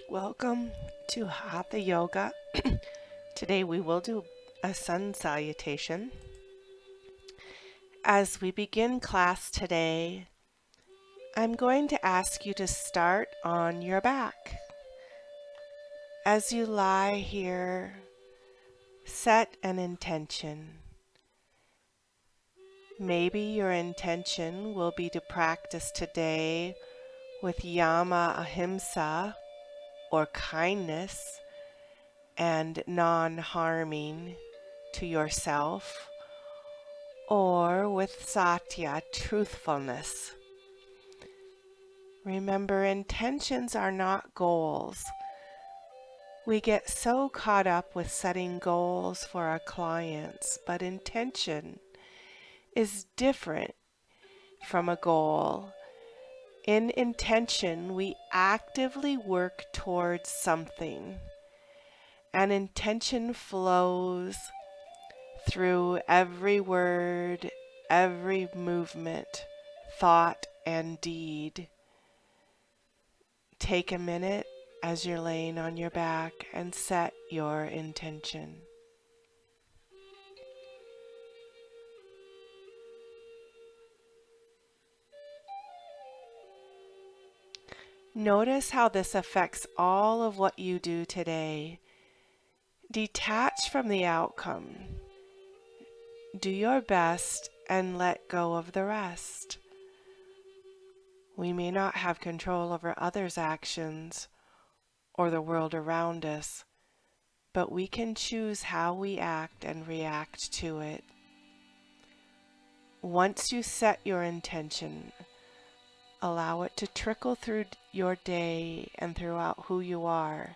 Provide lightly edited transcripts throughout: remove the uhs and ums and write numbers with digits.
Welcome to Hatha Yoga. Today we will do a sun salutation. As we begin class today, I'm going to ask you to start on your back. As you lie here, set an intention. Maybe your intention will be to practice today with yama ahimsa or kindness and non-harming to yourself, or with satya, truthfulness. Remember, intentions are not goals. We get so caught up with setting goals for our clients, but intention is different from a goal. In intention, we actively work towards something, and intention flows through every word, every movement, thought, and deed. Take a minute as you're laying on your back and set your intention. Notice how this affects all of what you do today. Detach from the outcome. Do your best and let go of the rest. We may not have control over others' actions or the world around us, but we can choose how we act and react to it. Once you set your intention, allow it to trickle through your day and throughout who you are,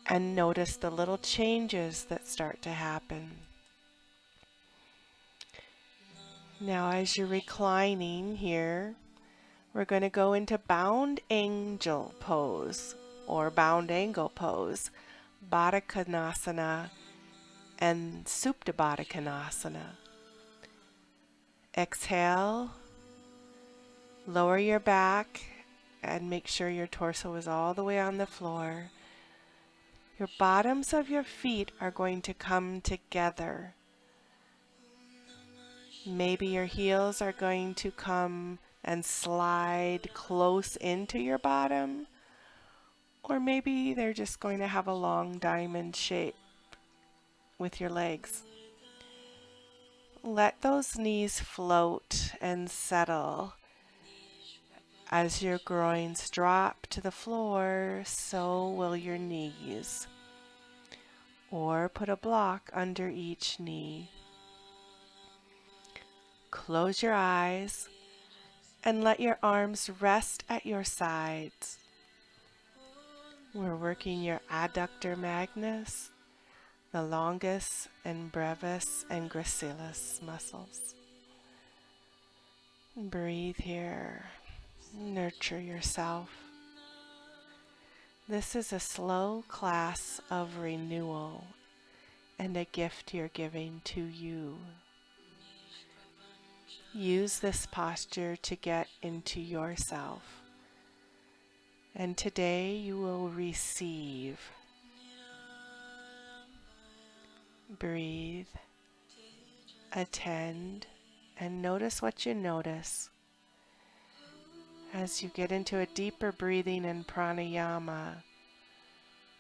and notice the little changes that start to happen. Now, as you're reclining here, we're going to go into bound angel pose or bound angle pose, Baddha Konasana and Supta Baddha Konasana. Exhale, lower your back and make sure your torso is all the way on the floor. Your bottoms of your feet are going to come together. Maybe your heels are going to come and slide close into your bottom, or maybe they're just going to have a long diamond shape with your legs. Let those knees float and settle. As your groins drop to the floor, so will your knees. Or put a block under each knee. Close your eyes and let your arms rest at your sides. We're working your adductor magnus, the longus and brevis and gracilis muscles. Breathe here. Nurture yourself. This is a slow class of renewal and a gift you're giving to you. Use this posture to get into yourself. And today you will receive. Breathe, attend, and notice what you notice. As you get into a deeper breathing in pranayama,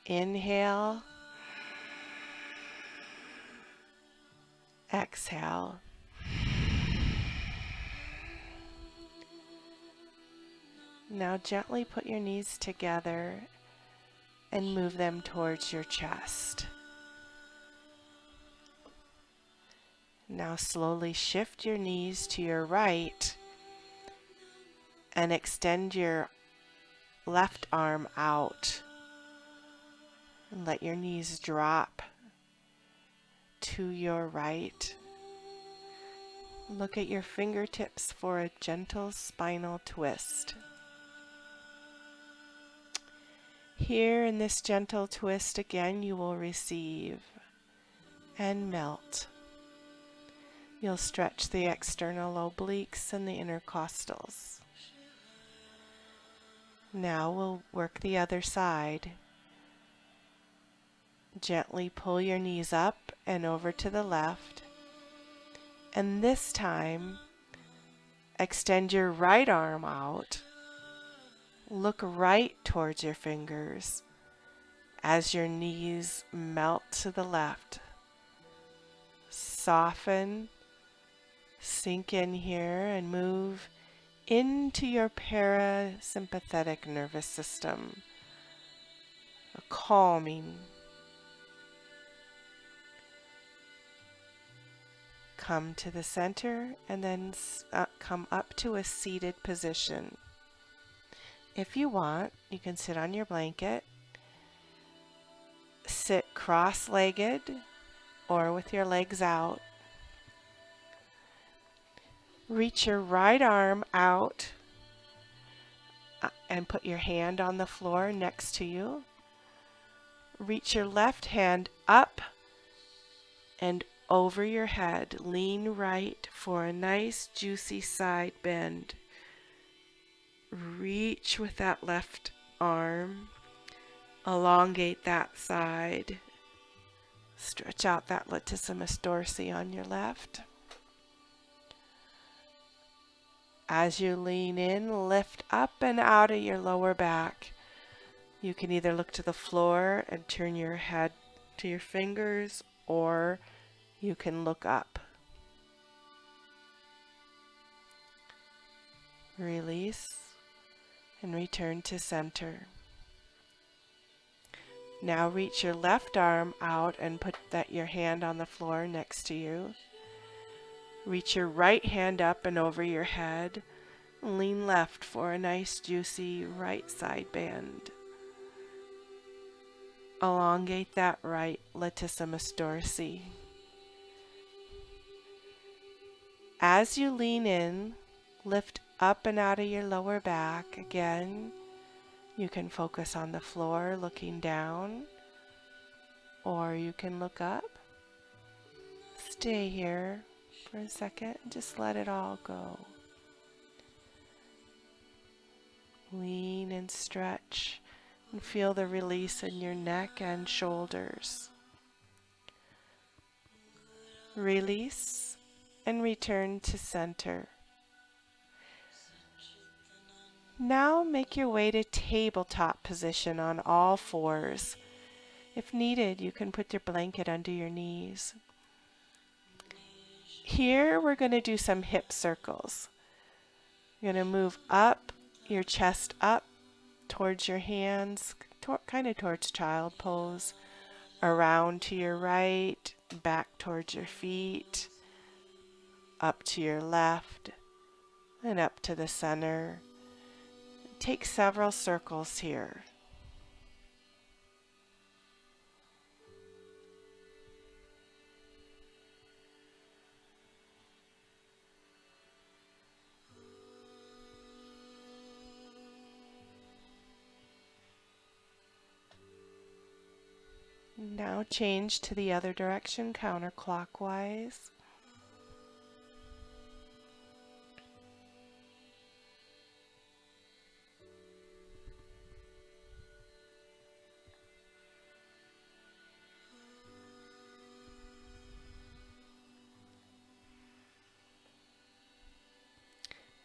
inhale, exhale. Now gently put your knees together and move them towards your chest. Now slowly shift your knees to your right and extend your left arm out. And let your knees drop to your right. Look at your fingertips for a gentle spinal twist. Here in this gentle twist again you will receive and melt. You'll stretch the external obliques and the intercostals. Now we'll work the other side. Gently pull your knees up and over to the left. And this time, extend your right arm out. Look right towards your fingers as your knees melt to the left. Soften, sink in here, and move into your parasympathetic nervous system, a calming. Come to the center and then come up to a seated position. If you want, you can sit on your blanket, sit cross-legged or with your legs out. Reach your right arm out and put your hand on the floor next to you. Reach your left hand up and over your head. Lean right for a nice juicy side bend. Reach with that left arm. Elongate that side. Stretch out that latissimus dorsi on your left. As you lean in, lift up and out of your lower back. You can either look to the floor and turn your head to your fingers, or you can look up. Release and return to center. Now reach your left arm out and put your hand on the floor next to you. Reach your right hand up and over your head. Lean left for a nice juicy right side bend. Elongate that right latissimus dorsi. As you lean in, lift up and out of your lower back. Again, you can focus on the floor looking down, or you can look up. Stay here for a second and just let it all go. Lean and stretch and feel the release in your neck and shoulders. Release and return to center. Now make your way to tabletop position on all fours. If needed, you can put your blanket under your knees. Here we're going to do some hip circles. You're going to move up, your chest up towards your hands, kind of towards child pose, around to your right, back towards your feet, up to your left, and up to the center. Take several circles here. Now change to the other direction, counterclockwise.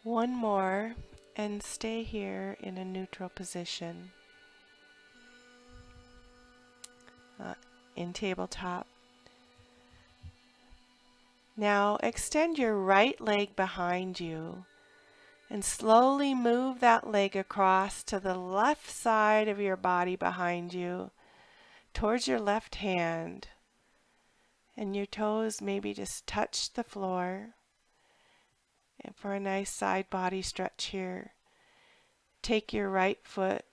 One more, and stay here in a neutral position. In tabletop. Now extend your right leg behind you and slowly move that leg across to the left side of your body behind you towards your left hand, and your toes maybe just touch the floor. And for a nice side body stretch here, take your right foot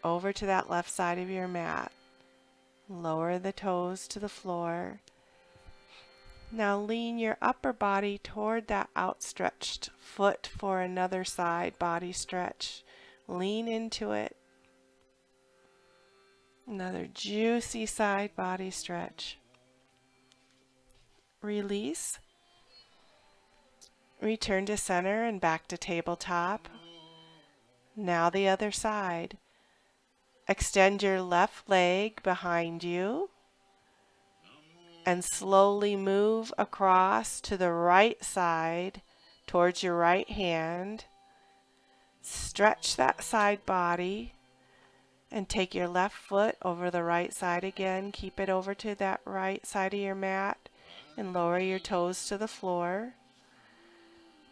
over to that left side of your mat. Lower the toes to the floor. Now lean your upper body toward that outstretched foot for another side body stretch. Lean into it. Another juicy side body stretch. Release. Return to center and back to tabletop. Now the other side. Extend your left leg behind you and slowly move across to the right side towards your right hand. Stretch that side body and take your left foot over the right side again. Keep it over to that right side of your mat and lower your toes to the floor.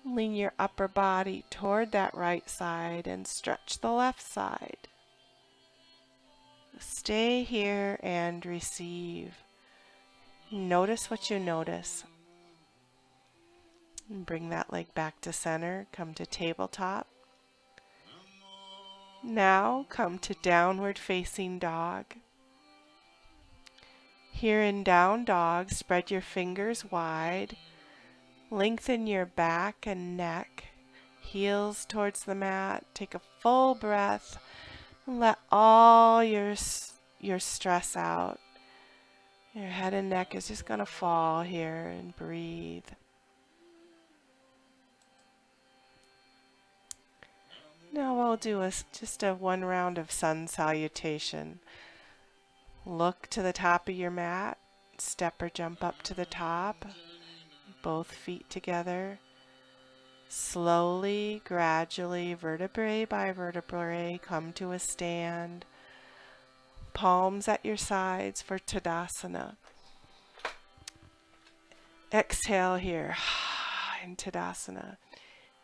Lean your upper body toward that right side and stretch the left side. Stay here and receive. Notice what you notice. And bring that leg back to center. Come to tabletop. Now come to downward facing dog. Here in down dog, spread your fingers wide. Lengthen your back and neck. Heels towards the mat. Take a full breath. And let all your stress out. Your head and neck is just going to fall here and breathe. Now we'll do just a one round of sun salutation. Look to the top of your mat. Step or jump up to the top. Both feet together. Slowly, gradually, vertebrae by vertebrae, come to a stand. Palms at your sides for Tadasana. Exhale here in Tadasana.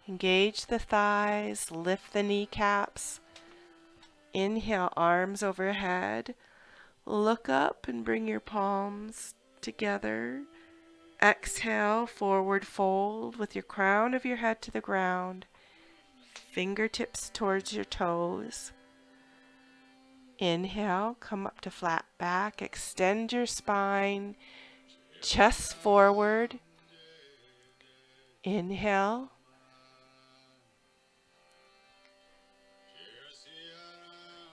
Engage the thighs, lift the kneecaps. Inhale, arms overhead. Look up and bring your palms together. Exhale, forward fold with your crown of your head to the ground. Fingertips towards your toes. Inhale, come up to flat back. Extend your spine, chest forward. Inhale.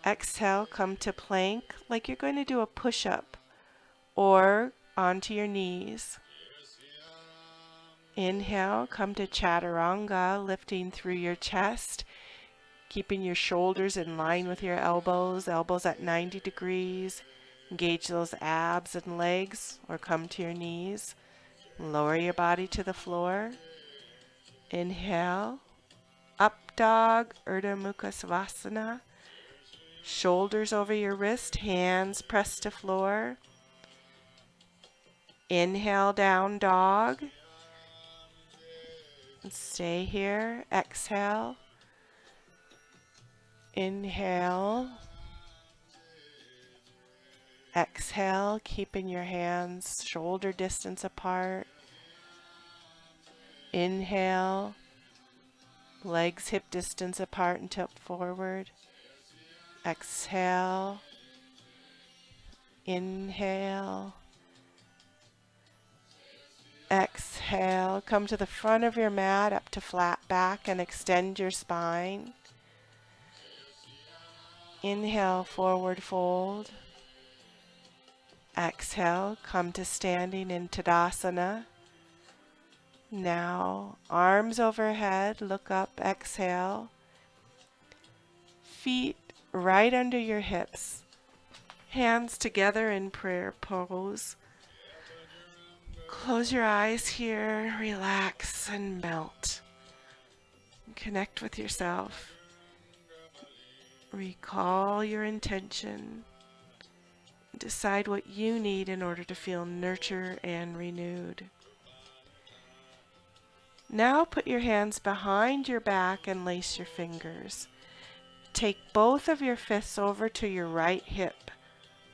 Exhale, come to plank like you're going to do a push-up or onto your knees. Inhale, come to chaturanga, lifting through your chest, keeping your shoulders in line with your elbows at 90 degrees. Engage those abs and legs or come to your knees. Lower your body to the floor. Inhale, up dog, Urdhva Mukha Savasana. Shoulders over your wrist, hands pressed to floor. Inhale, down dog. Stay here. Exhale. Inhale. Exhale, keeping your hands shoulder distance apart. Inhale. Legs hip distance apart and tip forward. Exhale. Inhale. Exhale. Come to the front of your mat up to flat back and extend your spine. Inhale, forward fold. Exhale, come to standing in Tadasana. Now, arms overhead, look up, exhale. Feet right under your hips. Hands together in prayer pose. Close your eyes here, relax and melt. Connect with yourself. Recall your intention. Decide what you need in order to feel nurtured and renewed. Now put your hands behind your back and lace your fingers. Take both of your fists over to your right hip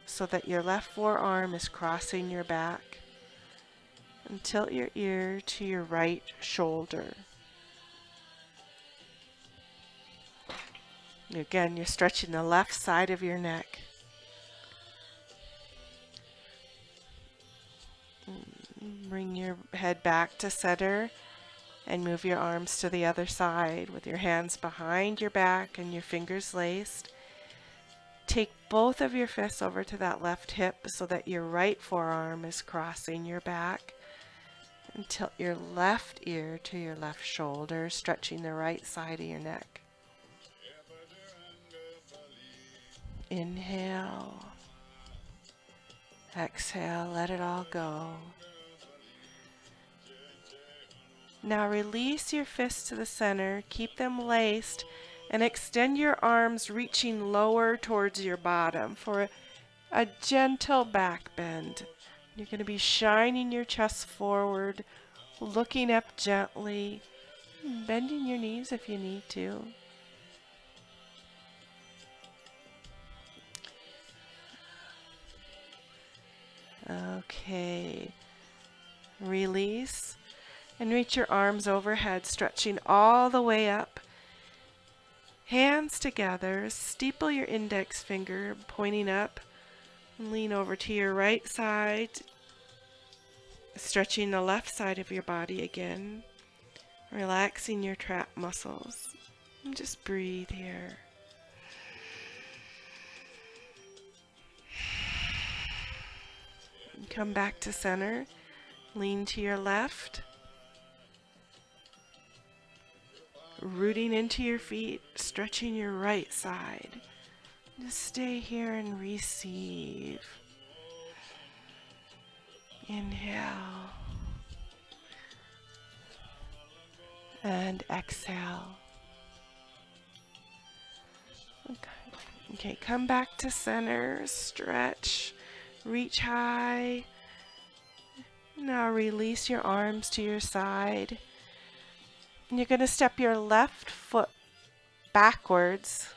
so that your left forearm is crossing your back. And tilt your ear to your right shoulder. Again, you're stretching the left side of your neck. Bring your head back to center and move your arms to the other side with your hands behind your back and your fingers laced. Take both of your fists over to that left hip so that your right forearm is crossing your back. And tilt your left ear to your left shoulder, stretching the right side of your neck. Inhale. Exhale, let it all go. Now release your fists to the center, keep them laced, and extend your arms reaching lower towards your bottom for a gentle back bend. You're going to be shining your chest forward, looking up gently, bending your knees if you need to. Okay. Release and reach your arms overhead, stretching all the way up. Hands together, steeple your index finger, pointing up, and lean over to your right side, stretching the left side of your body again, relaxing your trap muscles. And just breathe here. And come back to center, lean to your left, rooting into your feet, stretching your right side. Just stay here and receive. Inhale. And exhale. Okay, come back to center, stretch, reach high. Now release your arms to your side. And you're going to step your left foot backwards.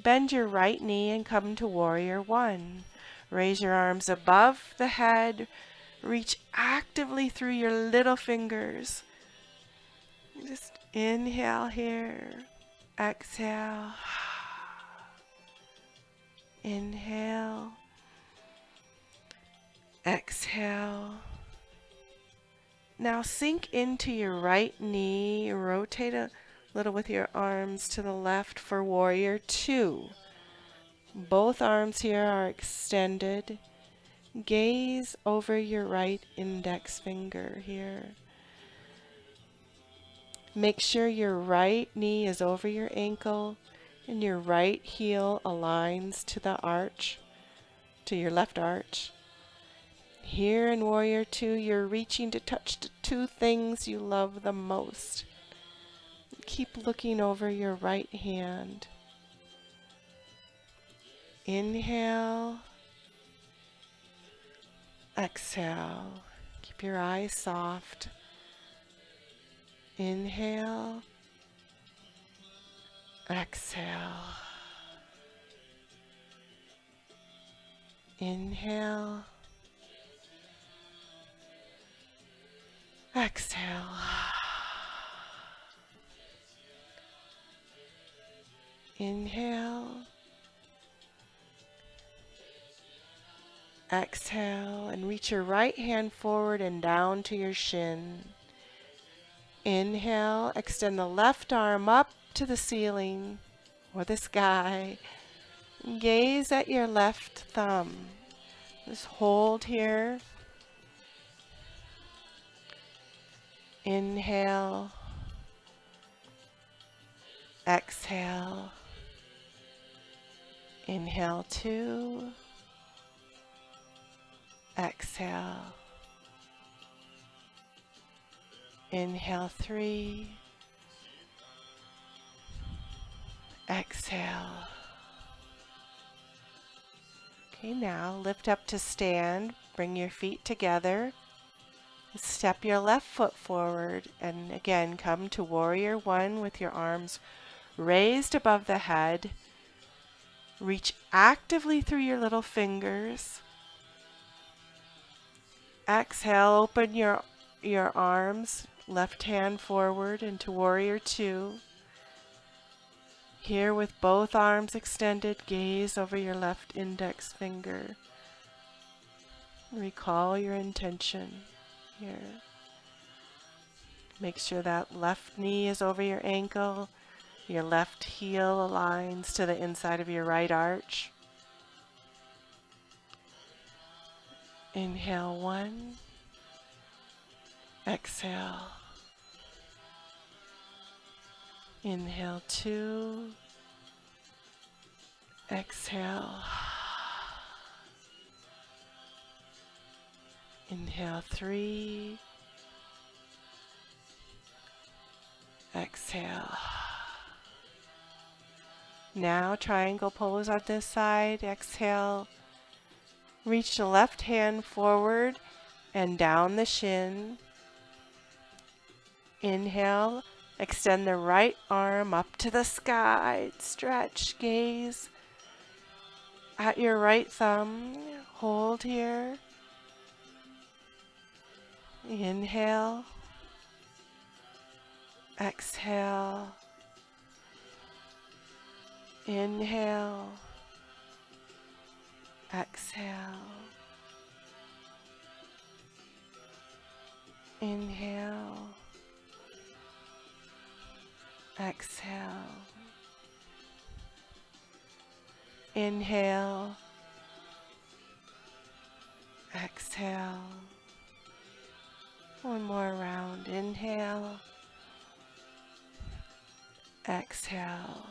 Bend your right knee and come to warrior one. Raise your arms above the head. Reach actively through your little fingers. Just inhale here. Exhale. Inhale. Exhale. Now sink into your right knee. Rotate a little with your arms to the left for warrior two. Both arms here are extended. Gaze over your right index finger here. Make sure your right knee is over your ankle and your right heel aligns to the arch, to your left arch. Here in warrior two, you're reaching to touch the two things you love the most. Keep looking over your right hand. Inhale. Exhale. Keep your eyes soft. Inhale. Exhale. Inhale. Exhale. Inhale. Exhale and reach your right hand forward and down to your shin. Inhale, extend the left arm up to the ceiling or the sky. Gaze at your left thumb. Just hold here. Inhale. Exhale. Inhale two. Exhale. Inhale three. Exhale. Okay, now lift up to stand. Bring your feet together. Step your left foot forward and again come to warrior one with your arms raised above the head. Reach actively through your little fingers. Exhale, open your arms, left hand forward into warrior two. Here with both arms extended, gaze over your left index finger. Recall your intention here. Make sure that left knee is over your ankle. Your left heel aligns to the inside of your right arch. Inhale one. Exhale. Inhale two. Exhale. Inhale 3. Exhale. Now triangle pose on this side. Exhale. Reach the left hand forward and down the shin. Inhale. Extend the right arm up to the sky. Stretch. Gaze at your right thumb. Hold here. Inhale. Exhale. Inhale. Exhale. Inhale. Exhale. Inhale. Exhale. One more round. Inhale. Exhale.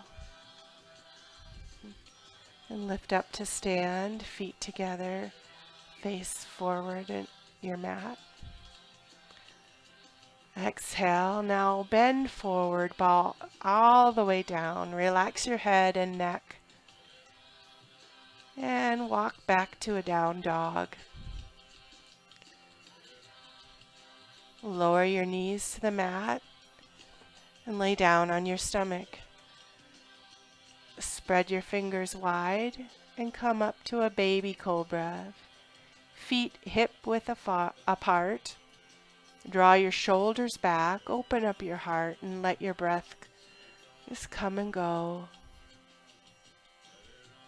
And lift up to stand, feet together, face forward in your mat. Exhale. Now bend forward, ball all the way down. Relax your head and neck. And walk back to a down dog. Lower your knees to the mat and lay down on your stomach. Spread your fingers wide and come up to a baby cobra. Feet hip width apart. Draw your shoulders back, open up your heart, and let your breath just come and go.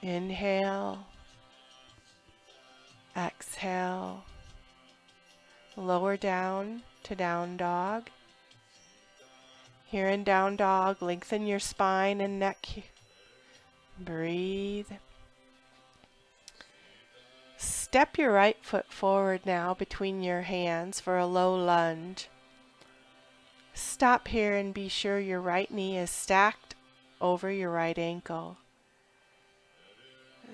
Inhale. Exhale. Lower down to down dog. Here in down dog, lengthen your spine and neck. Breathe. Step your right foot forward now between your hands for a low lunge. Stop here and be sure your right knee is stacked over your right ankle.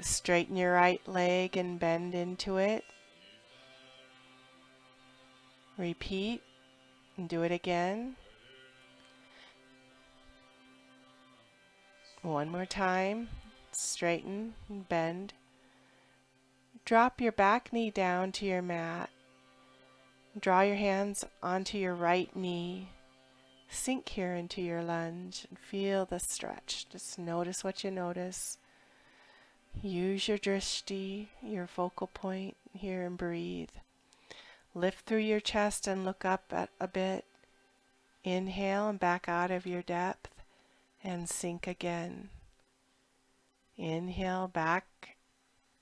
Straighten your right leg and bend into it. Repeat and do it again. One more time. Straighten and bend. Drop your back knee down to your mat. Draw your hands onto your right knee. Sink here into your lunge and feel the stretch. Just notice what you notice. Use your drishti, your focal point here, and breathe. Lift through your chest and look up at a bit. Inhale and back out of your depth and sink again. Inhale back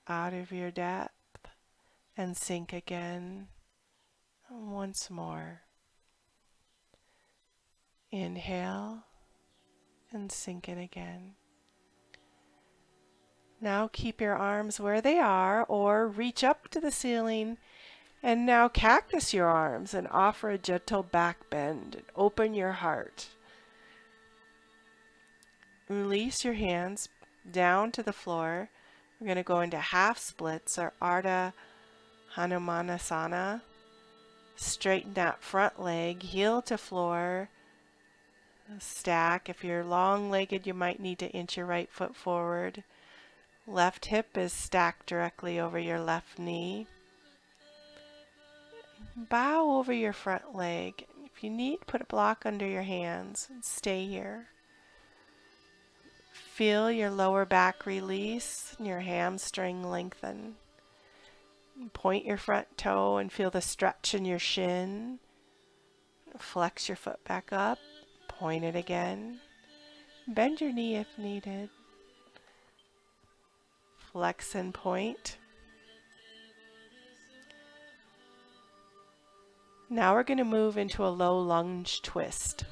out of your depth and sink again. Once more. Inhale and sink in again. Now keep your arms where they are or reach up to the ceiling and now cactus your arms and offer a gentle back bend and open your heart. Release your hands down to the floor. We're going to go into half splits or Ardha Hanumanasana. Straighten that front leg, heel to floor. Stack. If you're long-legged, you might need to inch your right foot forward. Left hip is stacked directly over your left knee. Bow over your front leg. If you need, put a block under your hands and stay here. Feel your lower back release and your hamstring lengthen. Point your front toe and feel the stretch in your shin. Flex your foot back up. Point it again. Bend your knee if needed. Flex and point. Now we're going to move into a low lunge twist.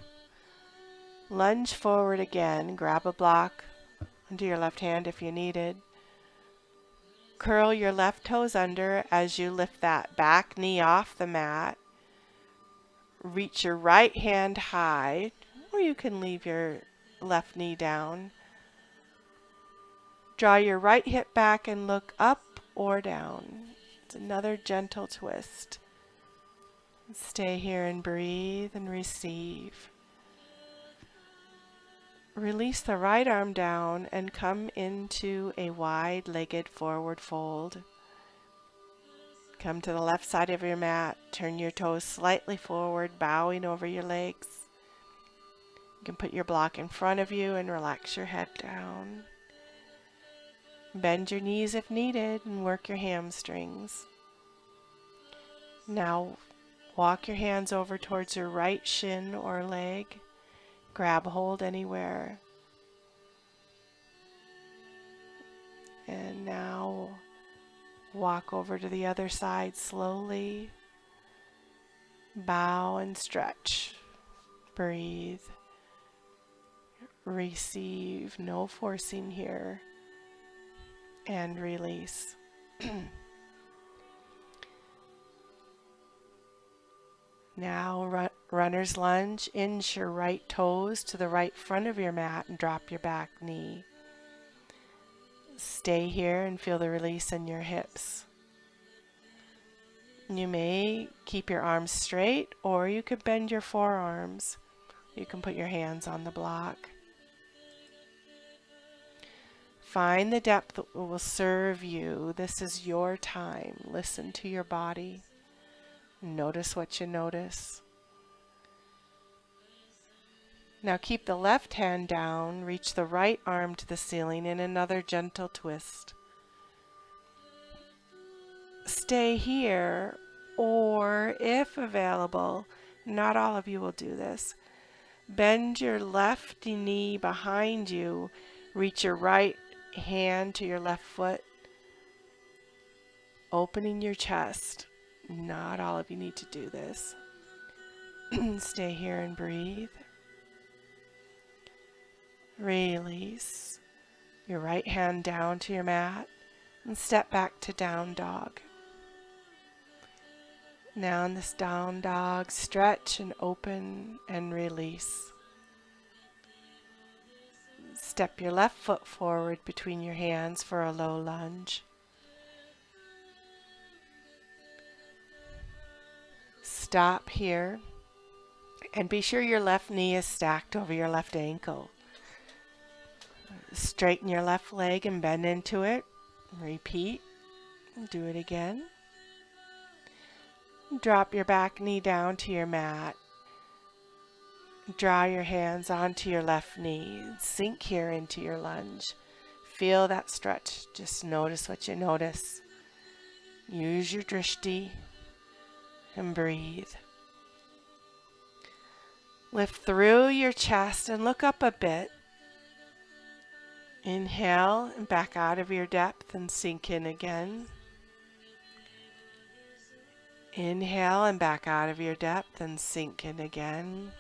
Lunge forward again. Grab a block under your left hand if you needed. Curl your left toes under as you lift that back knee off the mat. Reach your right hand high, or you can leave your left knee down. Draw your right hip back and look up or down. It's another gentle twist. Stay here and breathe and receive. Release the right arm down and come into a wide-legged forward fold. Come to the left side of your mat. Turn your toes slightly forward, bowing over your legs. You can put your block in front of you and relax your head down. Bend your knees if needed and work your hamstrings. Now walk your hands over towards your right shin or leg. Grab hold anywhere. And now walk over to the other side slowly. Bow and stretch. Breathe. Receive. No forcing here. And release. Now runner's lunge. Inch your right toes to the right front of your mat and drop your back knee. Stay here and feel the release in your hips. You may keep your arms straight, or you could bend your forearms. You can put your hands on the block. Find the depth that will serve you. This is your time. Listen to your body. Notice what you notice. Now keep the left hand down. Reach the right arm to the ceiling in another gentle twist. Stay here, or if available, not all of you will do this, bend your left knee behind you. Reach your right hand to your left foot, opening your chest. Not all of you need to do this. Stay here and breathe. Release. Your right hand down to your mat and step back to down dog. Now in this down dog, stretch and open and release. Step your left foot forward between your hands for a low lunge. Stop here and be sure your left knee is stacked over your left ankle. Straighten your left leg and bend into it. Repeat. Do it again. Drop your back knee down to your mat. Draw your hands onto your left knee. Sink here into your lunge. Feel that stretch. Just notice what you notice. Use your drishti and breathe. Lift through your chest and look up a bit. Inhale and back out of your depth and sink in again. Inhale and back out of your depth and sink in again.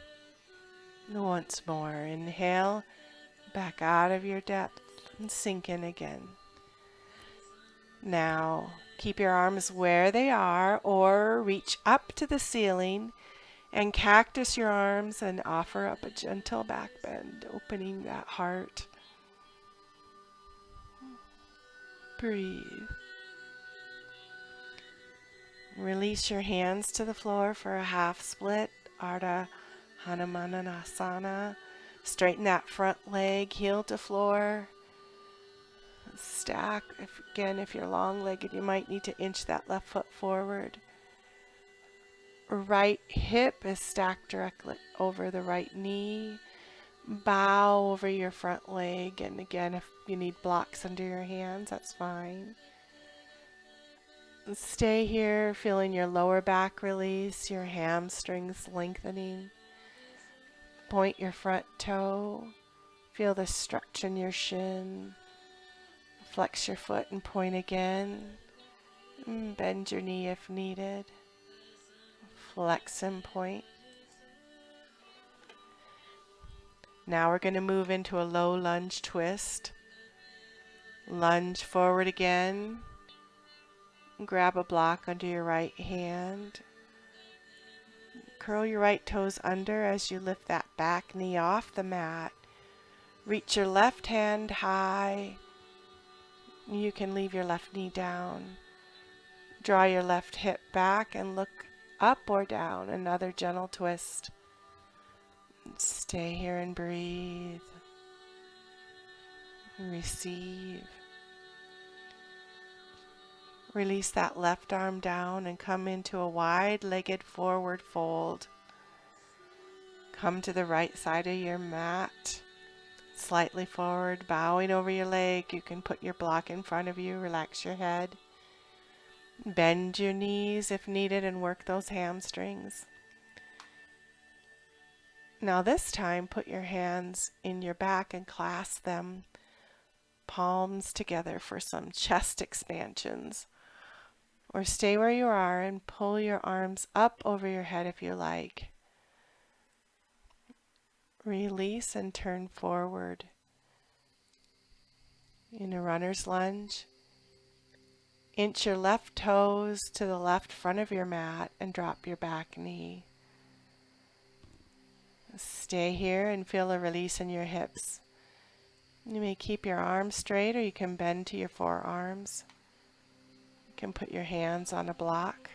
And once more. Inhale, back out of your depth and sink in again. Now, keep your arms where they are or reach up to the ceiling and cactus your arms and offer up a gentle back bend, opening that heart. Breathe. Release your hands to the floor for a half split, Ardha Hanumanasana. Straighten that front leg, heel to floor. Stack. If you're long-legged, you might need to inch that left foot forward. Right hip is stacked directly over the right knee. Bow over your front leg, and again, if you need blocks under your hands, that's fine. Stay here, feeling your lower back release, your hamstrings lengthening. Point your front toe. Feel the stretch in your shin. Flex your foot and point again. Bend your knee if needed. Flex and point. Now we're going to move into a low lunge twist. Lunge forward again. Grab a block under your right hand. Curl your right toes under as you lift that back knee off the mat. Reach your left hand high You can leave your left knee down. Draw your left hip back and look up or down. Another gentle twist. Stay here and breathe. Receive. Release that left arm down and come into a wide-legged forward fold. Come to the right side of your mat, slightly forward, bowing over your leg. You can put your block in front of you, relax your head. Bend your knees if needed and work those hamstrings. Now this time, put your hands in your back and clasp them, palms together for some chest expansions. Or stay where you are and pull your arms up over your head if you like. Release and turn forward. In a runner's lunge, inch your left toes to the left front of your mat and drop your back knee. Stay here and feel a release in your hips. You may keep your arms straight or you can bend to your forearms. You can put your hands on a block.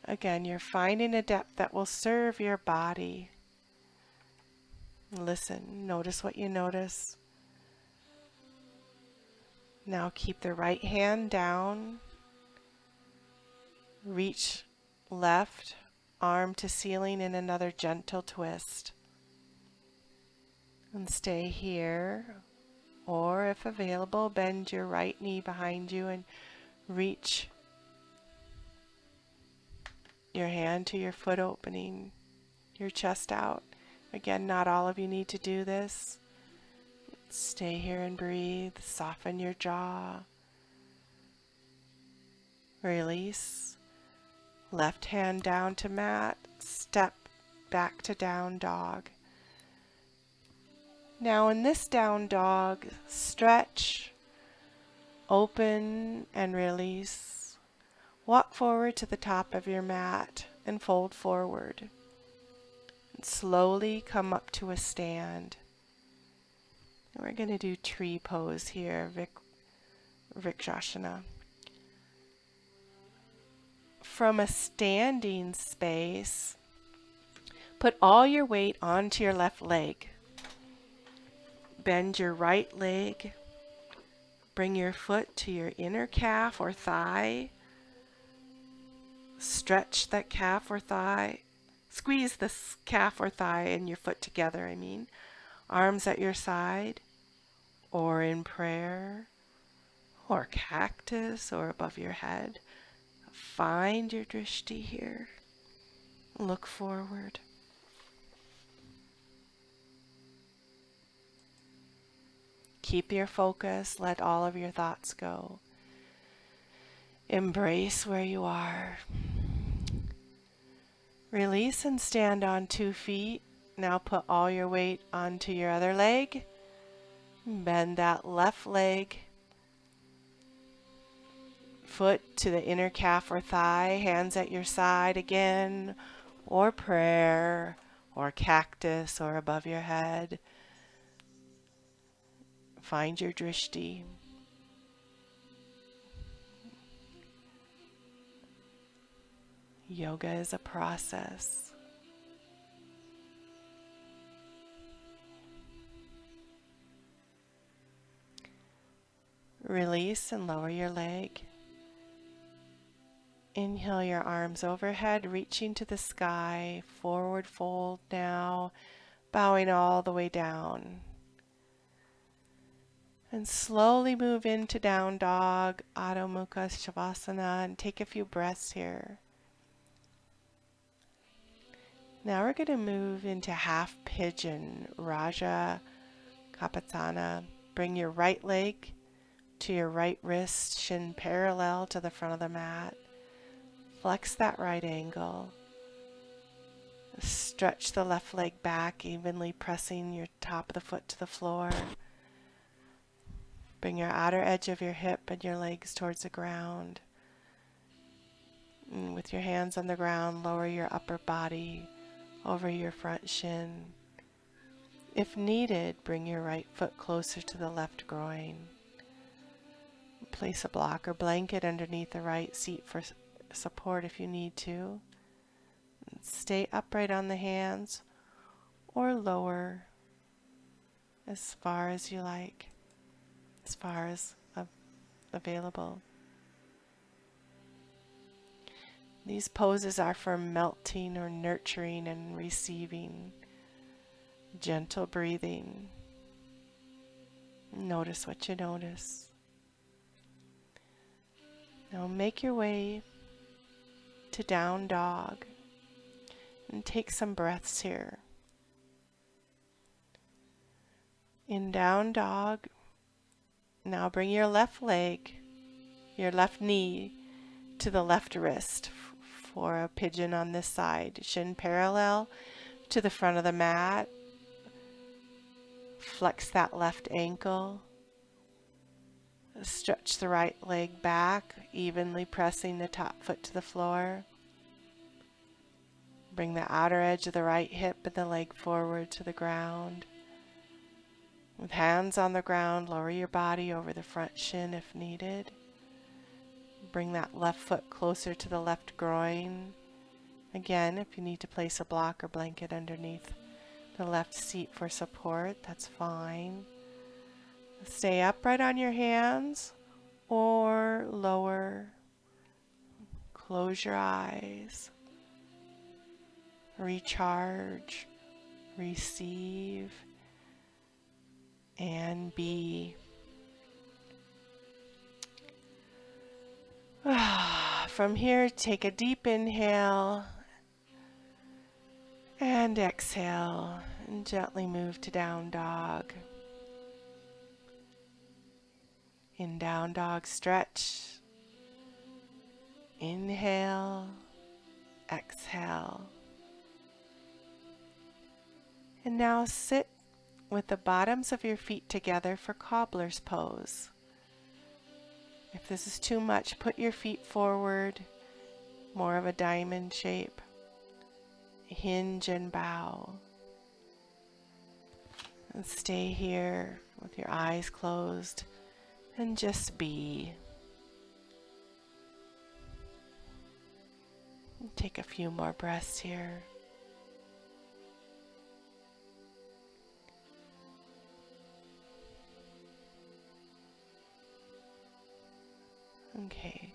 Again, you're finding a depth that will serve your body. Listen, notice what you notice. Now keep the right hand down. Reach left arm to ceiling in another gentle twist. And stay here. Or if available, bend your right knee behind you and reach your hand to your foot opening, your chest out. Again, not all of you need to do this. Stay here and breathe. Soften your jaw. Release. Left hand down to mat. Step back to down dog. Now in this down dog, stretch, open, and release. Walk forward to the top of your mat and fold forward. And slowly come up to a stand. And we're going to do tree pose here, Vrikshasana. From a standing space, put all your weight onto your left leg. Bend your right leg. Bring your foot to your inner calf or thigh. Stretch that calf or thigh. Squeeze the calf or thigh and your foot together, Arms at your side, or in prayer, or cactus, or above your head. Find your drishti here. Look forward. Keep your focus. Let all of your thoughts go. Embrace where you are. Release and stand on 2 feet. Now put all your weight onto your other leg. Bend that left leg. Foot to the inner calf or thigh. Hands at your side again. Or prayer. Or cactus. Or above your head. Find your drishti. Yoga is a process. Release and lower your leg. Inhale your arms overhead, reaching to the sky. Forward fold now, bowing all the way down. And slowly move into down dog, Adho Mukha Shavasana, and take a few breaths here. Now we're going to move into half pigeon, Raja Kapasana. Bring your right leg to your right wrist, shin parallel to the front of the mat. Flex that right ankle. Stretch the left leg back, evenly pressing your top of the foot to the floor. Bring your outer edge of your hip and your legs towards the ground. And with your hands on the ground, lower your upper body over your front shin. If needed, bring your right foot closer to the left groin. Place a block or blanket underneath the right seat for support if you need to. Stay upright on the hands or lower as far as you like, as far as available. These poses are for melting or nurturing and receiving. Gentle breathing. Notice what you notice. Now make your way to down dog and take some breaths here. In down dog, now bring your left leg, your left knee to the left wrist for a pigeon on this side. Shin parallel to the front of the mat. Flex that left ankle. Stretch the right leg back, evenly pressing the top foot to the floor. Bring the outer edge of the right hip and the leg forward to the ground. With hands on the ground, lower your body over the front shin if needed. Bring that left foot closer to the left groin. Again, if you need to place a block or blanket underneath the left seat for support, that's fine. Stay upright on your hands or lower. Close your eyes. Recharge, receive, and be. From here, take a deep inhale and exhale, and gently move to down dog. In down dog, stretch. Inhale, exhale. And now sit with the bottoms of your feet together for cobbler's pose. If this is too much, put your feet forward, more of a diamond shape. Hinge and bow. And stay here with your eyes closed and just be. Take a few more breaths here. Okay.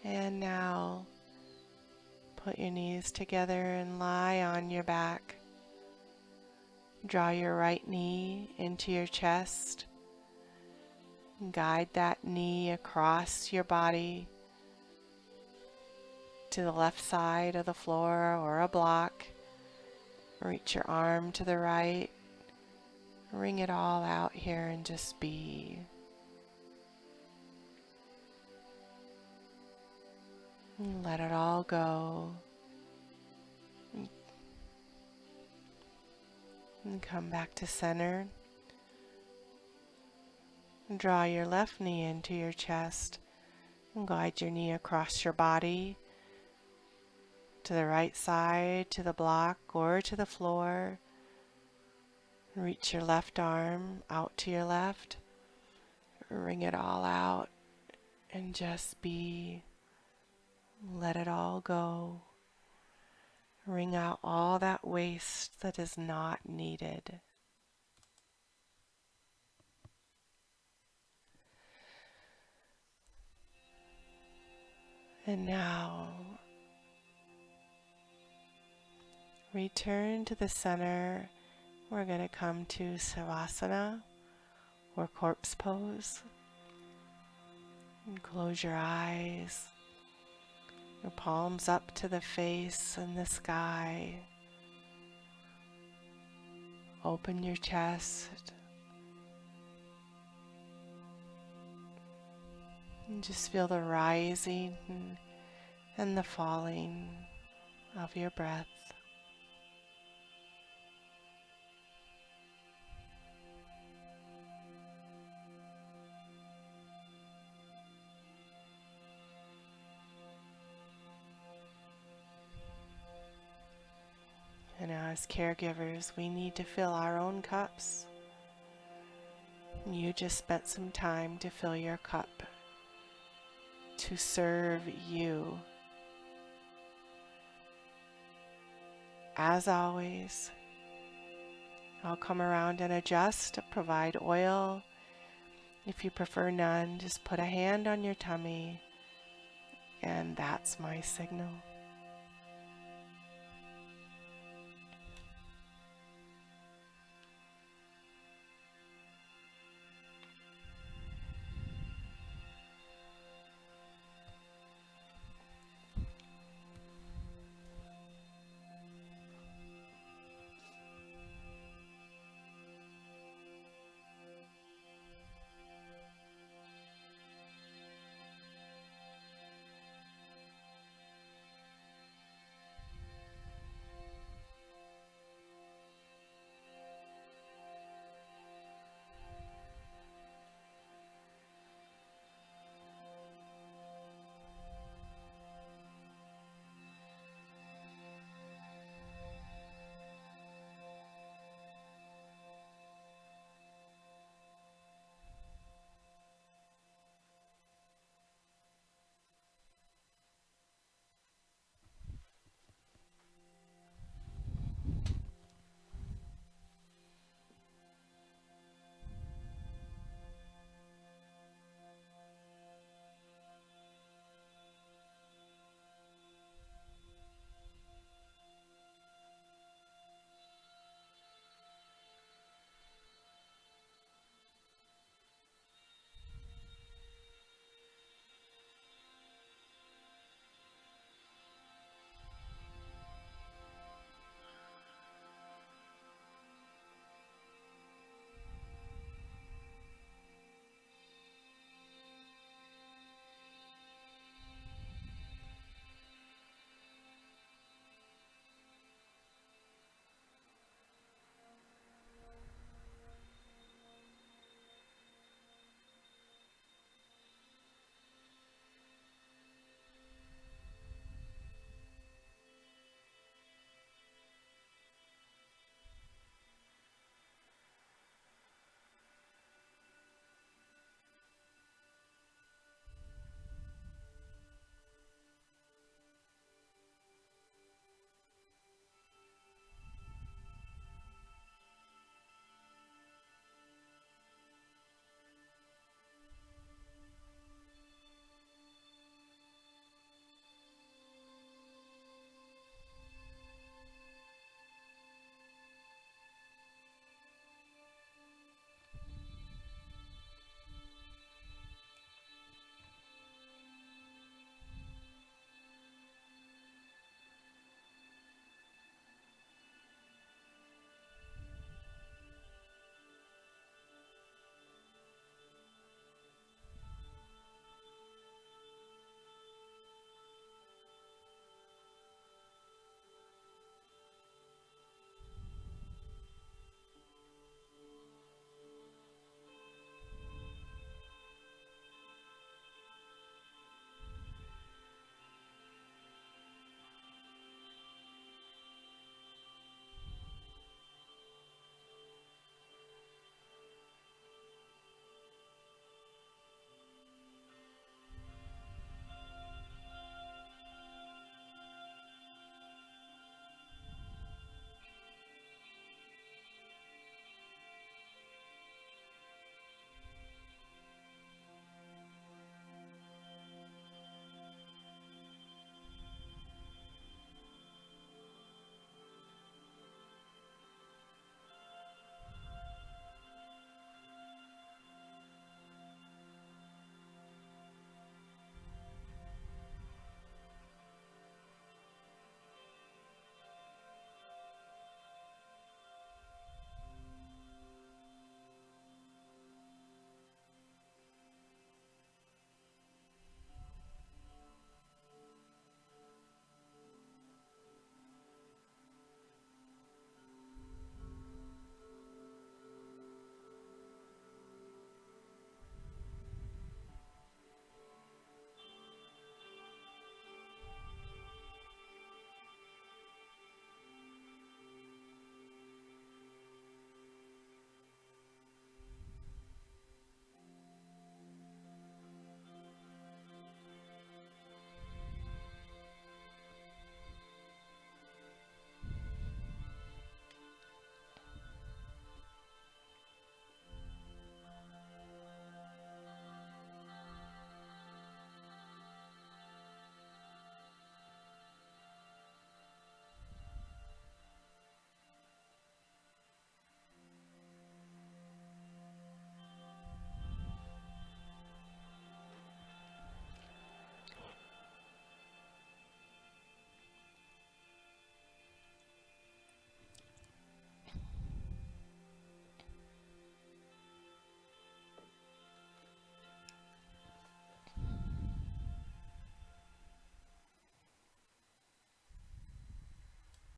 And now put your knees together and lie on your back. Draw your right knee into your chest. Guide that knee across your body to the left side of the floor or a block. Reach your arm to the right. Wring it all out here and just be. And let it all go. And come back to center. And draw your left knee into your chest. And guide your knee across your body to the right side, to the block, or to the floor. Reach your left arm out to your left. Wring it all out and just be. Let it all go. Wring out all that waste that is not needed. And now, return to the center. We're going to come to Savasana, or corpse pose. And close your eyes. Your palms up to the face and the sky. Open your chest. And just feel the rising and the falling of your breath. And as caregivers, we need to fill our own cups. You just spent some time to fill your cup, to serve you. As always, I'll come around and adjust, provide oil. If you prefer none, just put a hand on your tummy, and that's my signal.